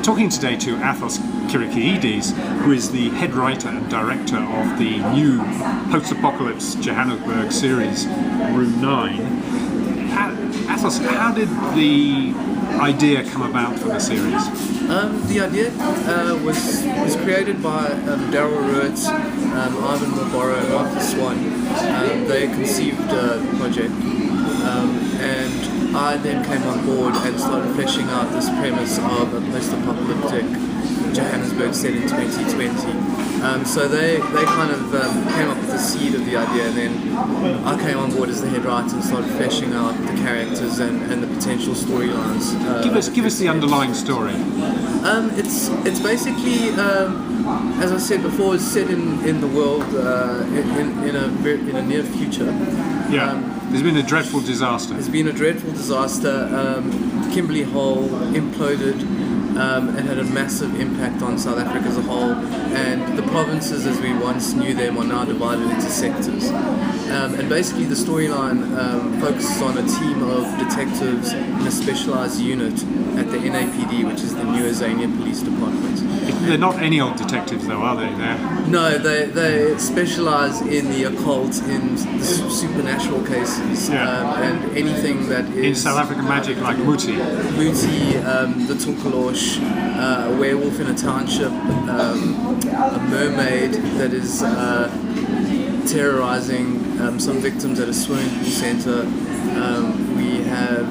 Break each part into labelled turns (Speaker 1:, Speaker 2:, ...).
Speaker 1: talking today to Athos Kyriakides, who is the head writer and director of the new post-apocalypse Johannesburg series, Room 9. Athos, how did the idea come about for the series?
Speaker 2: The idea was created by Daryl Ruiz, Ivan Moroba, and Mark Swan. They conceived the project, and I then came on board and started fleshing out this premise of a post-apocalyptic Johannesburg set in 2020. So they kind of came up with the seed of the idea, and then I came on board as the head writer and started fleshing out the characters and the potential storylines.
Speaker 1: Give us the underlying story.
Speaker 2: It's basically, as I said before, it's set in the world in a near future.
Speaker 1: Yeah. There's been a dreadful disaster.
Speaker 2: Kimberley Hole imploded and had a massive impact on South Africa as a whole. And the provinces, as we once knew them, are now divided into sectors. And basically, the storyline focuses on a team of detectives in a specialised unit at the NAPD, which is the New Azania Police Department.
Speaker 1: They're not any old detectives, though, are they?
Speaker 2: No, they specialise in the occult, in the supernatural cases, and anything that is...
Speaker 1: In South African magic, like Muti.
Speaker 2: The Tunkalosh, a werewolf in a township, a mermaid that is terrorising some victims at a swimming pool centre. We have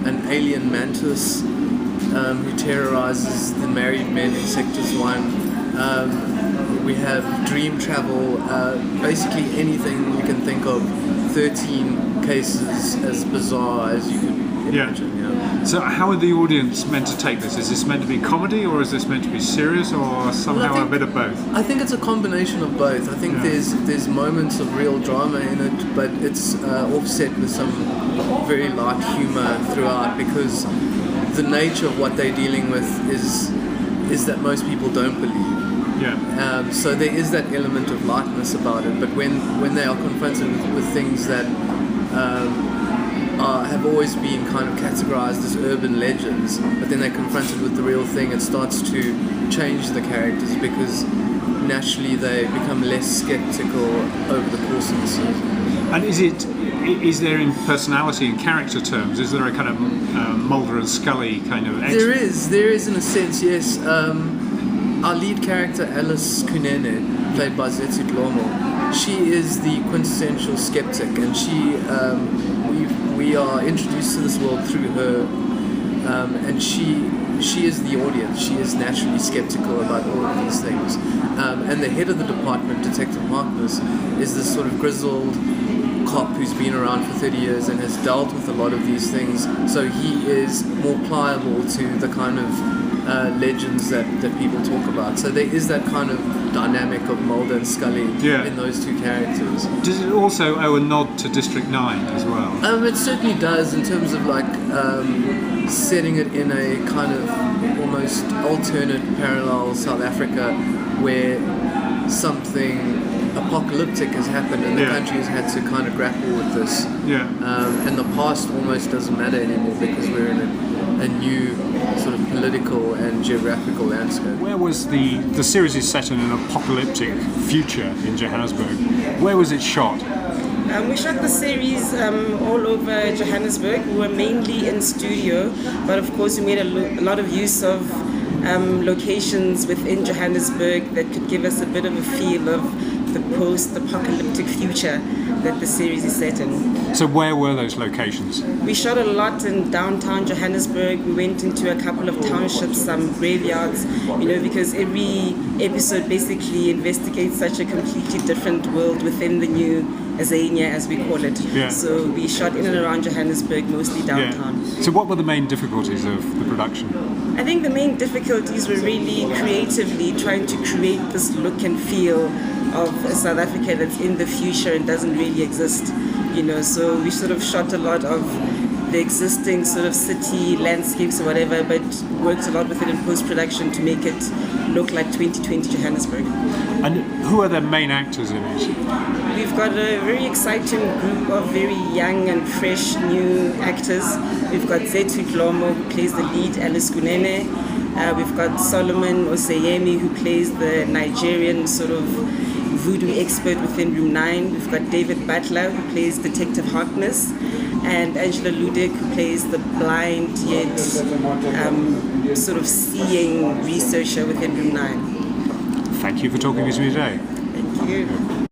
Speaker 2: an alien mantis who terrorises the married men in Sectors 1. We have dream travel, basically anything you can think of, 13 cases as bizarre as you could imagine. Yeah.
Speaker 1: So how are the audience meant to take this? Is this meant to be comedy, or is this meant to be serious, or somehow a bit of both?
Speaker 2: I think it's a combination of both. I think there's moments of real drama in it, but it's offset with some very light humour throughout, because the nature of what they're dealing with is that most people don't believe.
Speaker 1: Yeah.
Speaker 2: So there is that element of lightness about it, but when they are confronted with things that have always been kind of categorized as urban legends, but then they're confronted with the real thing, it starts to change the characters, because naturally they become less skeptical over the course of the season.
Speaker 1: And is there, in personality and character terms, is there a kind of Mulder and Scully kind of...
Speaker 2: There is in a sense, yes. Our lead character, Alice Kunene, played by Zetsu Dlomo, she is the quintessential skeptic, and we are introduced to this world through her, and she is the audience. She is naturally skeptical about all of these things. And the head of the department, Detective Harkness, is this sort of grizzled cop who's been around for 30 years and has dealt with a lot of these things, so he is more pliable to the kind of legends that people talk about. So there is that kind of dynamic of Mulder and Scully in those two characters.
Speaker 1: Does it also owe a nod to District 9 as well?
Speaker 2: It certainly does, in terms of like setting it in a kind of almost alternate parallel South Africa, where something apocalyptic has happened and the country has had to kind of grapple with this. And the past almost doesn't matter anymore, because we're in a new sort of political and geographical landscape.
Speaker 1: Where was the series is set in an apocalyptic future in Johannesburg. Where was it shot?
Speaker 3: We shot the series all over Johannesburg. We were mainly in studio, but of course we made a lot of use of locations within Johannesburg that could give us a bit of a feel of the post-apocalyptic future that the series is set in.
Speaker 1: So where were those locations?
Speaker 3: We shot a lot in downtown Johannesburg. We went into a couple of townships, some graveyards, because every episode basically investigates such a completely different world within the New Azania, as we call it. So we shot in and around Johannesburg, mostly downtown.
Speaker 1: So what were the main difficulties of the production?
Speaker 3: I think the main difficulties were really creatively trying to create this look and feel of a South Africa that's in the future and doesn't really exist, so we sort of shot a lot of the existing sort of city landscapes or whatever, but worked a lot with it in post-production to make it look like 2020 Johannesburg.
Speaker 1: And who are the main actors in it?
Speaker 3: We've got a very exciting group of very young and fresh new actors. We've got Zetsu Dlomo, who plays the lead, Alice Kunene. We've got Solomon Oseyemi, who plays the Nigerian sort of voodoo expert within Room 9. We've got David Butler, who plays Detective Harkness, and Angela Ludick, who plays the blind yet sort of seeing researcher within Room 9.
Speaker 1: Thank you for talking with me today.
Speaker 3: Thank you.